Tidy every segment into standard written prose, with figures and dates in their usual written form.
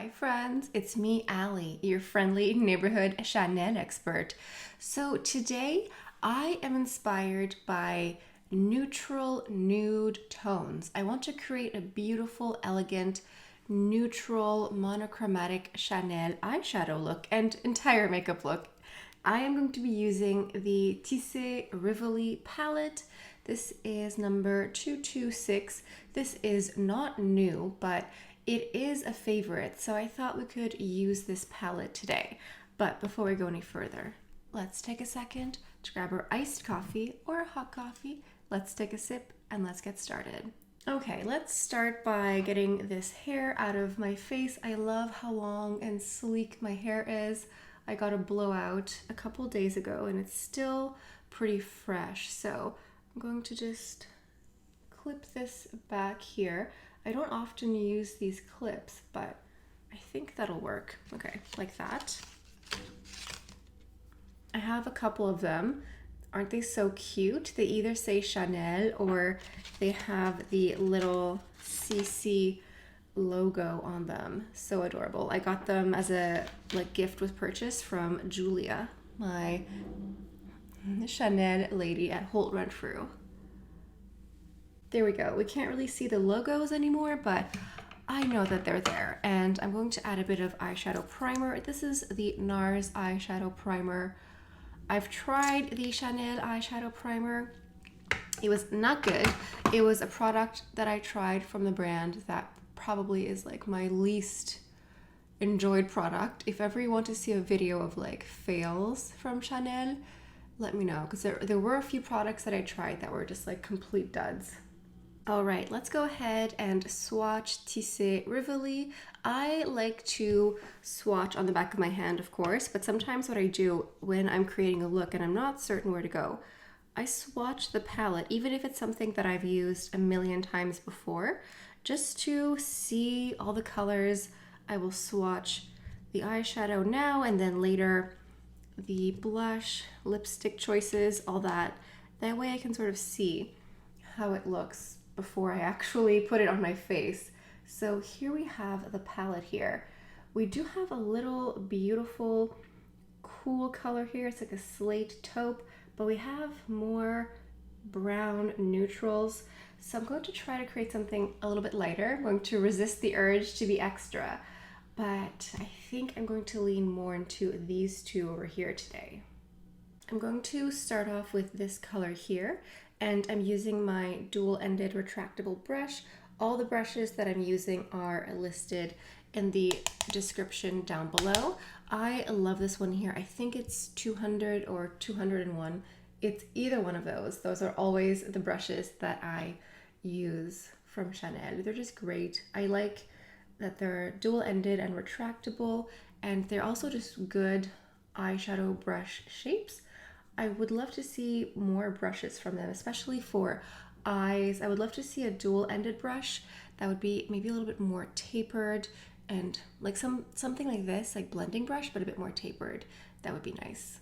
Hi friends, it's me, Allie, your friendly neighborhood Chanel expert. So today I am inspired by neutral nude tones. I want to create a beautiful, elegant, neutral, monochromatic Chanel eyeshadow look and entire makeup look. I am going to be using the Tissé Rivoli palette. This is number 226. This is not new, but it is a favorite, so I thought we could use this palette today. But before we go any further, let's take a second to grab our iced coffee or a hot coffee. Let's take a sip and let's get started. Okay, let's start by getting this hair out of my face. I love how long and sleek my hair is. I got a blowout a couple days ago and it's still pretty fresh. So I'm going to just clip this back here. I don't often use these clips, but I think that'll work. Okay, like that. I have a couple of them. Aren't they so cute? They either say Chanel or they have the little CC logo on them. So adorable. I got them as a gift with purchase from Julia, my Chanel lady at Holt Renfrew. There we go. We can't really see the logos anymore, but I know that they're there. And I'm going to add a bit of eyeshadow primer. This is the NARS eyeshadow primer. I've tried the Chanel eyeshadow primer. It was not good. It was a product that I tried from the brand that probably is like my least enjoyed product. If ever you want to see a video of like fails from Chanel, let me know, because there were a few products that I tried that were just like complete duds. All right, let's go ahead and swatch Tissé Rivoli. I like to swatch on the back of my hand, of course, but sometimes what I do when I'm creating a look and I'm not certain where to go, I swatch the palette, even if it's something that I've used a million times before, just to see all the colors. I will swatch the eyeshadow now and then later the blush, lipstick choices, all that. That way I can sort of see how it looks before I actually put it on my face. So here we have the palette here. We do have a little beautiful cool color here. It's like a slate taupe, but we have more brown neutrals. So I'm going to try to create something a little bit lighter. I'm going to resist the urge to be extra, but I think I'm going to lean more into these two over here today. I'm going to start off with this color here, and I'm using my dual-ended retractable brush. All the brushes that I'm using are listed in the description down below. I love this one here. I think it's 200 or 201. It's either one of those. Those are always the brushes that I use from Chanel. They're just great. I like that they're dual-ended and retractable, and they're also just good eyeshadow brush shapes. I would love to see more brushes from them, especially for eyes. I would love to see a dual-ended brush that would be maybe a little bit more tapered and like something like this, like blending brush, but a bit more tapered. That would be nice.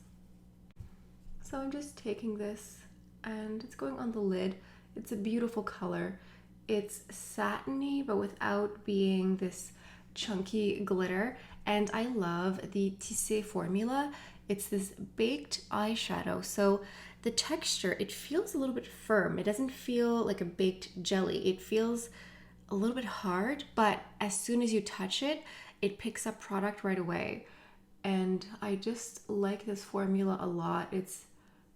So I'm just taking this and it's going on the lid. It's a beautiful color. It's satiny, but without being this chunky glitter. And I love the Tissé formula. It's this baked eyeshadow, so the texture, it feels a little bit firm. It doesn't feel like a baked jelly. It feels a little bit hard, but as soon as you touch it, it picks up product right away. And I just like this formula a lot. It's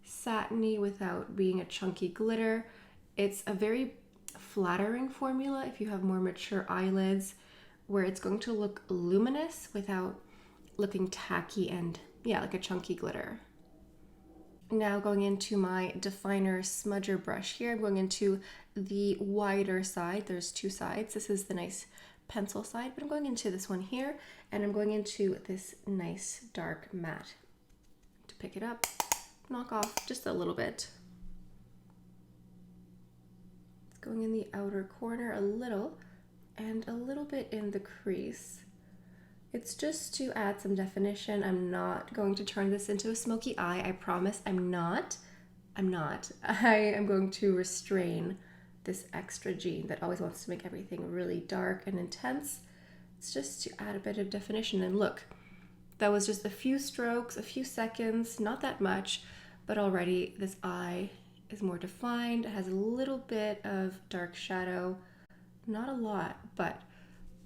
satiny without being a chunky glitter. It's a very flattering formula if you have more mature eyelids, where it's going to look luminous without looking tacky and like a chunky glitter. Now going into my definer smudger brush here, I'm going into the wider side. There's two sides. This is the nice pencil side, but I'm going into this one here, and I'm going into this nice dark matte. To pick it up, knock off just a little bit. It's going in the outer corner a little, and a little bit in the crease. It's just to add some definition. I'm not going to turn this into a smoky eye. I promise I'm not. I am going to restrain this extra gene that always wants to make everything really dark and intense. It's just to add a bit of definition. And look, that was just a few strokes, a few seconds, not that much, but already this eye is more defined. It has a little bit of dark shadow, not a lot, but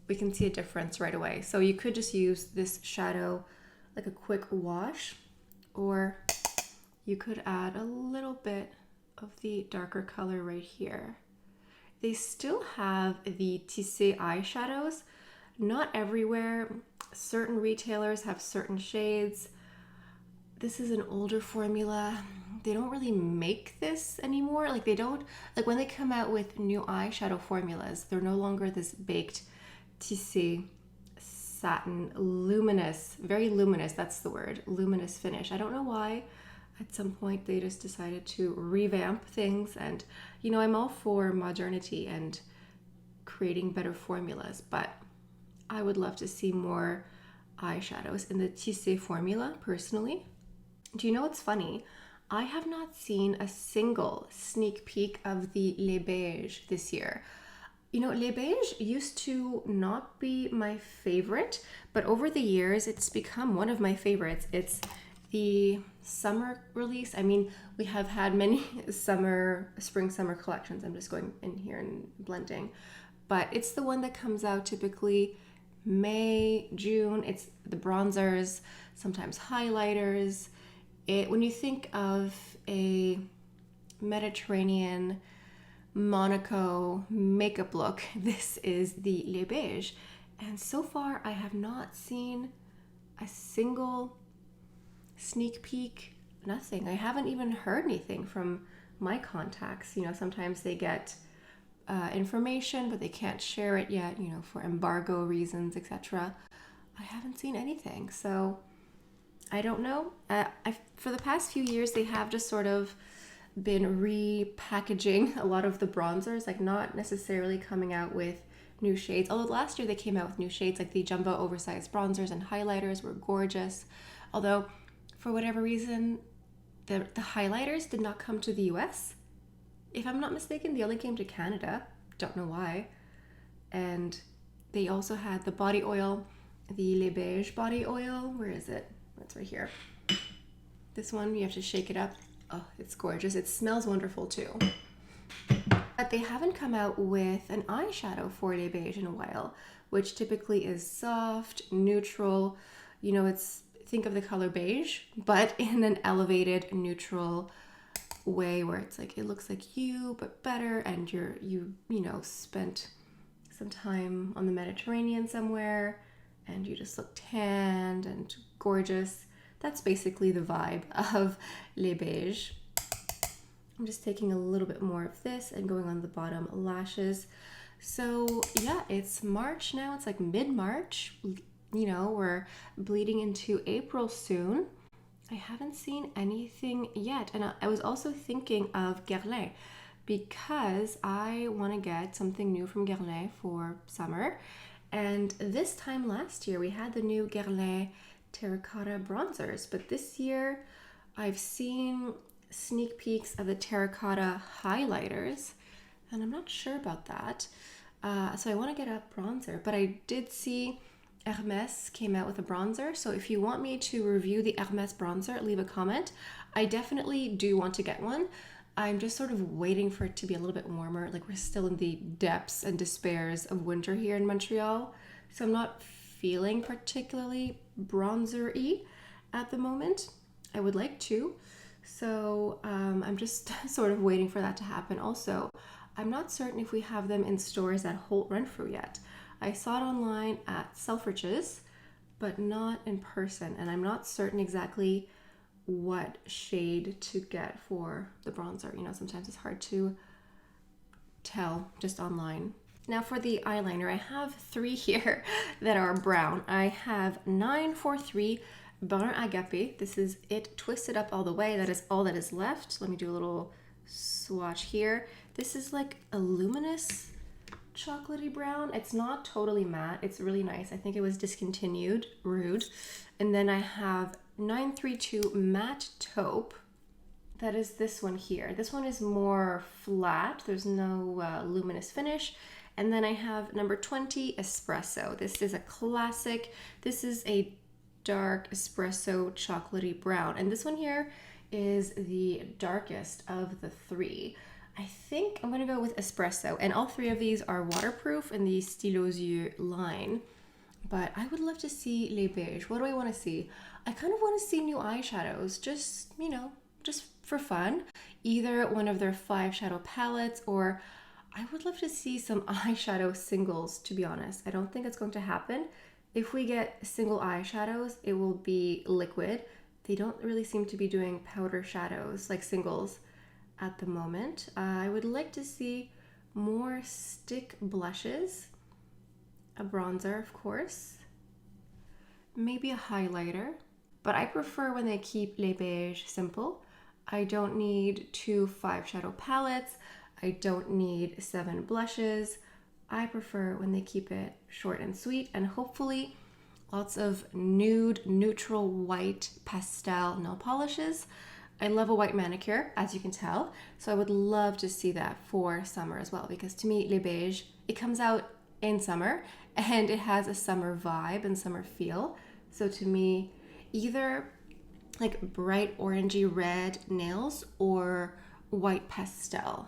we can see a difference right away. So you could just use this shadow like a quick wash, or you could add a little bit of the darker color right here. They still have the Tissé eyeshadows, not everywhere. Certain retailers have certain shades. This is an older formula. They don't really make this anymore. Like they don't, like when they come out with new eyeshadow formulas, they're no longer this baked Tissé satin luminous, very luminous, that's the word, luminous finish. I don't know why. At some point they just decided to revamp things, and you know, I'm all for modernity and creating better formulas, but I would love to see more eyeshadows in the Tissé formula personally. Do you know what's funny? I have not seen a single sneak peek of the Les Beige this year. You know, Les Beige used to not be my favorite, but over the years it's become one of my favorites. It's the summer release. I mean, we have had many spring, summer collections. I'm just going in here and blending. But it's the one that comes out typically May, June. It's the bronzers, sometimes highlighters. When you think of a Mediterranean Monaco makeup look, this is the Les Beige. And so far, I have not seen a single sneak peek, nothing. I haven't even heard anything from my contacts. You know, sometimes they get information, but they can't share it yet, you know, for embargo reasons, etc. I haven't seen anything. So I don't know. For the past few years, they have just sort of been repackaging a lot of the bronzers, like not necessarily coming out with new shades. Although last year they came out with new shades, like the jumbo oversized bronzers and highlighters were gorgeous. Although for whatever reason, the highlighters did not come to the US. If I'm not mistaken, they only came to Canada. Don't know why. And they also had the body oil, the Les Beige body oil. Where is it? It's right here. This one, you have to shake it up. Oh, it's gorgeous. It smells wonderful too. But they haven't come out with an eyeshadow for Les Beige in a while, which typically is soft, neutral. You know, think of the color beige, but in an elevated, neutral way where it's like, it looks like you, but better, and you spent some time on the Mediterranean somewhere, and you just look tanned and gorgeous. That's basically the vibe of Les Beige. I'm just taking a little bit more of this and going on the bottom lashes. So yeah, it's March now. It's like mid-March. You know, we're bleeding into April soon. I haven't seen anything yet. And I was also thinking of Guerlain because I want to get something new from Guerlain for summer. And this time last year, we had the new Guerlain terracotta bronzers, but this year I've seen sneak peeks of the terracotta highlighters, and I'm not sure about that. So I want to get a bronzer, but I did see Hermes came out with a bronzer. So if you want me to review the Hermes bronzer, leave a comment. I definitely do want to get one. I'm just sort of waiting for it to be a little bit warmer. Like we're still in the depths and despairs of winter here in Montreal. So I'm not feeling particularly bronzer-y at the moment. I would like to. So I'm just sort of waiting for that to happen. Also, I'm not certain if we have them in stores at Holt Renfrew yet. I saw it online at Selfridges, but not in person. And I'm not certain exactly what shade to get for the bronzer. You know, sometimes it's hard to tell just online. Now for the eyeliner, I have 3 here that are brown. I have 943 Brun Agapé. This is it twisted up all the way. That is all that is left. Let me do a little swatch here. This is like a luminous chocolatey brown. It's not totally matte. It's really nice. I think it was discontinued. Rude. And then I have 932 Matte Taupe. That is this one here. This one is more flat. There's no luminous finish. And then I have number 20, Espresso. This is a classic. This is a dark espresso chocolatey brown. And this one here is the darkest of the three. I think I'm gonna go with Espresso. And all three of these are waterproof in the Stylo Yeux line. But I would love to see Les Beige. What do I want to see? I kind of want to see new eyeshadows, just, you know, just for fun. Either one of their 5 shadow palettes, or I would love to see some eyeshadow singles, to be honest. I don't think it's going to happen. If we get single eyeshadows, it will be liquid. They don't really seem to be doing powder shadows, like singles, at the moment. I would like to see more stick blushes. A bronzer, of course, maybe a highlighter, but I prefer when they keep Les Beige simple. I don't need 2 5 shadow palettes. I don't need 7 blushes. I prefer when they keep it short and sweet, and hopefully lots of nude, neutral white pastel nail polishes. I love a white manicure, as you can tell, so I would love to see that for summer as well, because to me, Les Beige, it comes out in summer and it has a summer vibe and summer feel. So to me, either like bright orangey red nails or white pastel.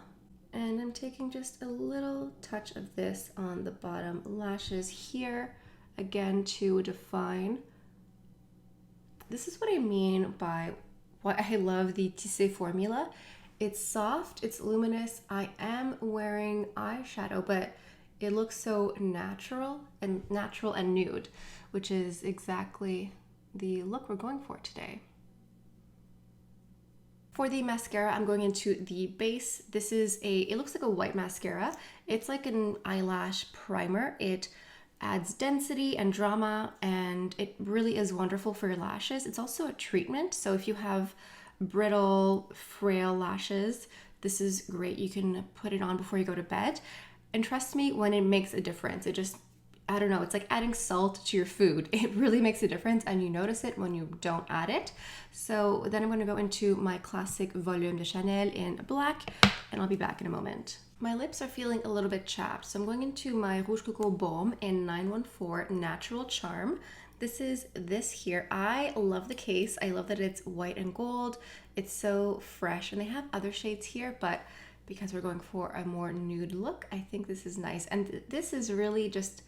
And I'm taking just a little touch of this on the bottom lashes here, again to define. This is what I mean by why I love the Tissé formula. It's soft, it's luminous. I am wearing eyeshadow, but it looks so natural and nude, which is exactly the look we're going for today. For the mascara, I'm going into the base. This is it looks like a white mascara. It's like an eyelash primer. It adds density and drama, and it really is wonderful for your lashes. It's also a treatment, so if you have brittle, frail lashes, this is great. You can put it on before you go to bed. And trust me, when it makes a difference, it just, I don't know, it's like adding salt to your food. It really makes a difference, and you notice it when you don't add it. So then I'm going to go into my classic Volume de Chanel in black, and I'll be back in a moment. My lips are feeling a little bit chapped, so I'm going into my Rouge Coco Baume in 914 Natural Charm. This is this here. I love the case. I love that it's white and gold. It's so fresh, and they have other shades here, but because we're going for a more nude look, I think this is nice. And this is really just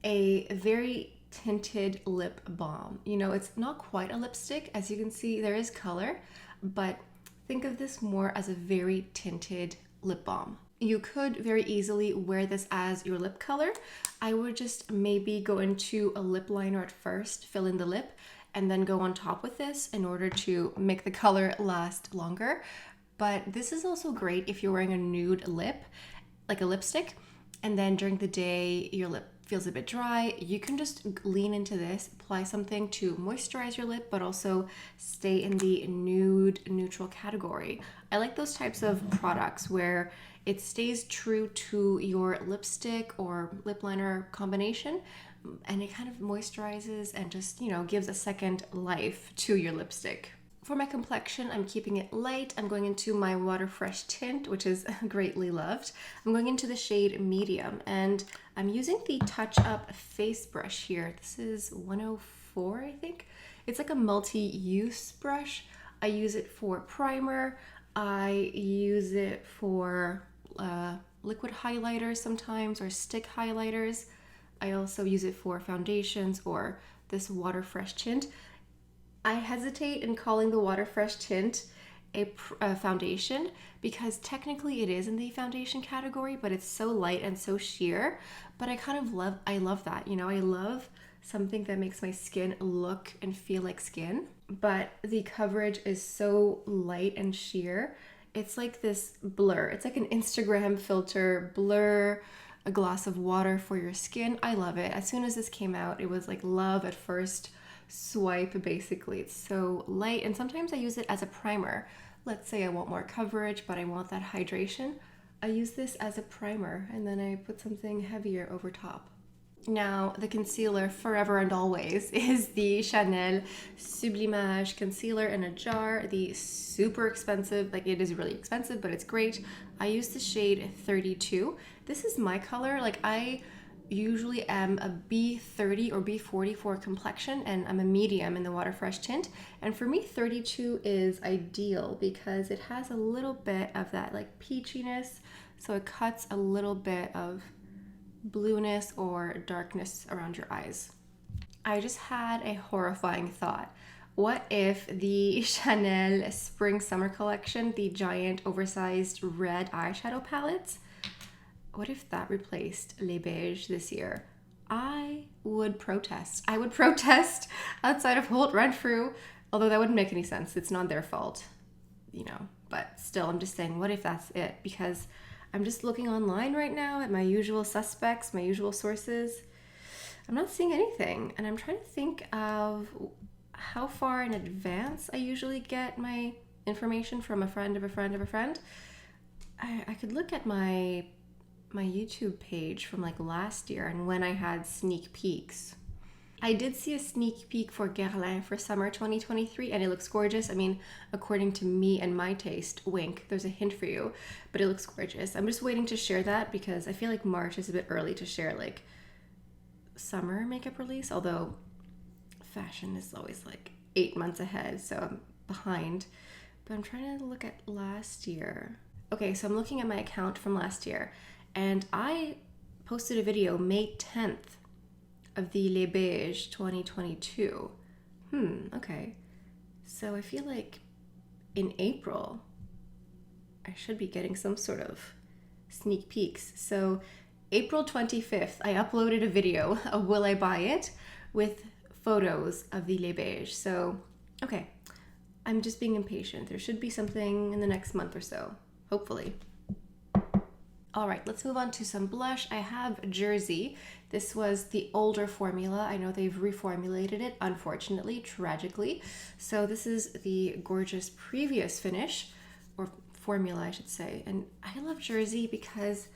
a very tinted lip balm. You know, it's not quite a lipstick. As you can see, there is color, but think of this more as a very tinted lip balm. You could very easily wear this as your lip color. I would just maybe go into a lip liner at first, fill in the lip, and then go on top with this in order to make the color last longer. But this is also great if you're wearing a nude lip, like a lipstick, and then during the day your lip feels a bit dry. You can just lean into this, apply something to moisturize your lip, but also stay in the nude neutral category. I like those types of products where it stays true to your lipstick or lip liner combination, and it kind of moisturizes and just, you know, gives a second life to your lipstick. For my complexion, I'm keeping it light. I'm going into my Water Fresh tint, which is greatly loved. I'm going into the shade Medium, and I'm using the Touch Up face brush here. This is 104, I think. It's like a multi-use brush. I use it for primer. I use it for liquid highlighters sometimes, or stick highlighters. I also use it for foundations or this Water Fresh tint. I hesitate in calling the Water Fresh tint a foundation because technically it is in the foundation category, but it's so light and so sheer. But I love that, you know, I love something that makes my skin look and feel like skin, but the coverage is so light and sheer. It's like this blur. It's like an Instagram filter blur, a glass of water for your skin. I love it. As soon as this came out, it was like love at first swipe, basically. It's so light, and sometimes I use it as a primer. Let's say I want more coverage, but I want that hydration. I use this as a primer, and then I put something heavier over top. Now, the concealer forever and always is the Chanel Sublimage concealer in a jar, the super expensive, like it is really expensive, but it's great. I use the shade 32. This is my color. Like, I usually am a B30 or B40 for complexion, and I'm a medium in the Water Fresh tint. And for me, 32 is ideal because it has a little bit of that like peachiness, so it cuts a little bit of blueness or darkness around your eyes. I just had a horrifying thought. What if the Chanel Spring Summer collection, the giant oversized red eyeshadow palettes, what if that replaced Les Beige this year? I would protest. I would protest outside of Holt Renfrew, although that wouldn't make any sense. It's not their fault, you know, but still, I'm just saying, what if that's it? Because I'm just looking online right now at my usual suspects, my usual sources. I'm not seeing anything, and I'm trying to think of how far in advance I usually get my information from a friend of a friend of a friend. I could look at my YouTube page from like last year and when I had sneak peeks. I did see a sneak peek for Guerlain for summer 2023 and it looks gorgeous. I mean, according to me and my taste, wink, there's a hint for you, but it looks gorgeous. I'm just waiting to share that because I feel like March is a bit early to share like summer makeup release, although fashion is always like 8 months ahead, so I'm behind. But I'm trying to look at last year. Okay, so I'm looking at my account from last year. And I posted a video May 10th of the Les Beige 2022. Okay. So I feel like in April, I should be getting some sort of sneak peeks. So April 25th, I uploaded a video of Will I Buy It with photos of the Les Beige. So, okay, I'm just being impatient. There should be something in the next month or so, hopefully. All right, let's move on to some blush. I have Jersey. This was the older formula. I know they've reformulated it, unfortunately, tragically. So this is the gorgeous previous finish, or formula, I should say. And I love Jersey because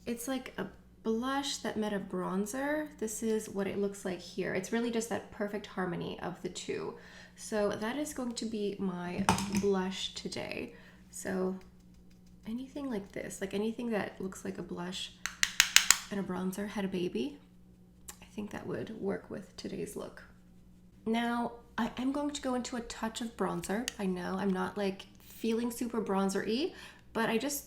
it's like a blush that met a bronzer. This is what it looks like here. It's really just that perfect harmony of the two. So that is going to be my blush today. So anything like this, like anything that looks like a blush and a bronzer had a baby, I think that would work with today's look. Now, I am going to go into a touch of bronzer. I know I'm not like feeling super bronzer-y, but I just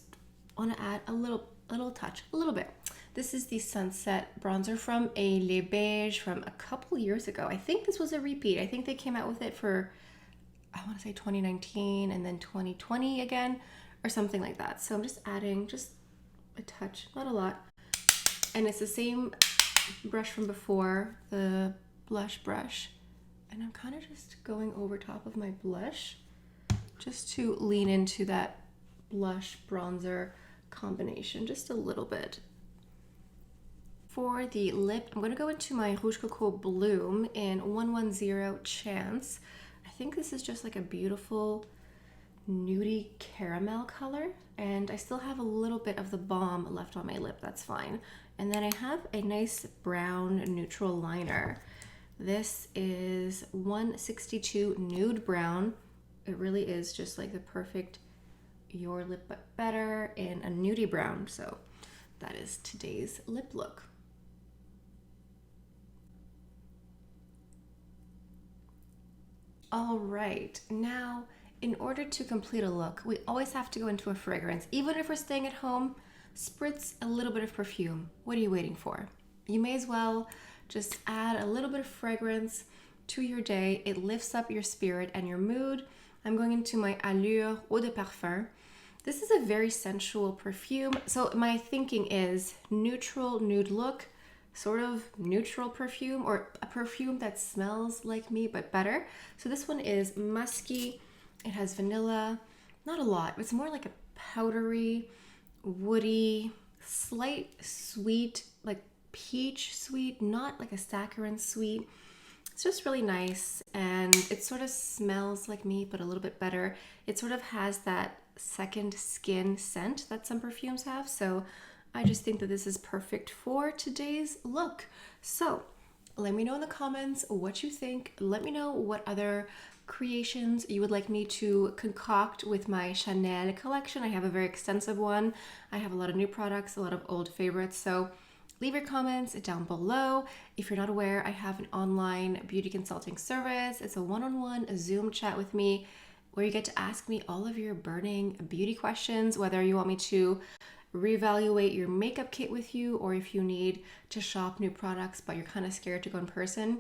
want to add a little touch, a little bit. This is the Sunset bronzer from a Les Beige from a couple years ago. I think this was a repeat. I think they came out with it for, I want to say 2019 and then 2020 again, or something like that. So I'm just adding just a touch, not a lot. And it's the same brush from before, the blush brush. And I'm kind of just going over top of my blush just to lean into that blush bronzer combination just a little bit. For the lip, I'm going to go into my Rouge Coco Bloom in 110 Chance. I think this is just like a beautiful nudie caramel color, and I still have a little bit of the balm left on my lip. That's fine. And then I have a nice brown neutral liner. This is 162 Nude Brown. It really is just like the perfect your lip but better in a nudie brown. So that is today's lip look. All right, now in order to complete a look, we always have to go into a fragrance. Even if we're staying at home, spritz a little bit of perfume. What are you waiting for? You may as well just add a little bit of fragrance to your day. It lifts up your spirit and your mood. I'm going into my Allure Eau de Parfum. This is a very sensual perfume. So my thinking is neutral nude look, sort of neutral perfume, or a perfume that smells like me but better. So this one is musky. It has vanilla, not a lot. It's more like a powdery, woody, slight sweet, like peach sweet, not like a saccharin sweet. It's just really nice, and it sort of smells like me but a little bit better. It sort of has that second skin scent that some perfumes have, so I just think that this is perfect for today's look. So Let me know in the comments what you think. Let me know what other creations you would like me to concoct with my Chanel collection. I have a very extensive one. I have a lot of new products, a lot of old favorites. So leave your comments down below. If you're not aware, I have an online beauty consulting service. It's a one-on-one Zoom chat with me where you get to ask me all of your burning beauty questions, whether you want me to reevaluate your makeup kit with you, or if you need to shop new products but you're kind of scared to go in person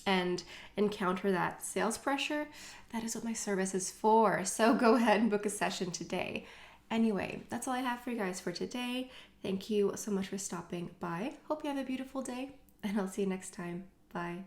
and encounter that sales pressure. That is what my service is for. So go ahead and book a session today. Anyway, that's all I have for you guys for today. Thank you so much for stopping by. Hope you have a beautiful day, and I'll see you next time. Bye.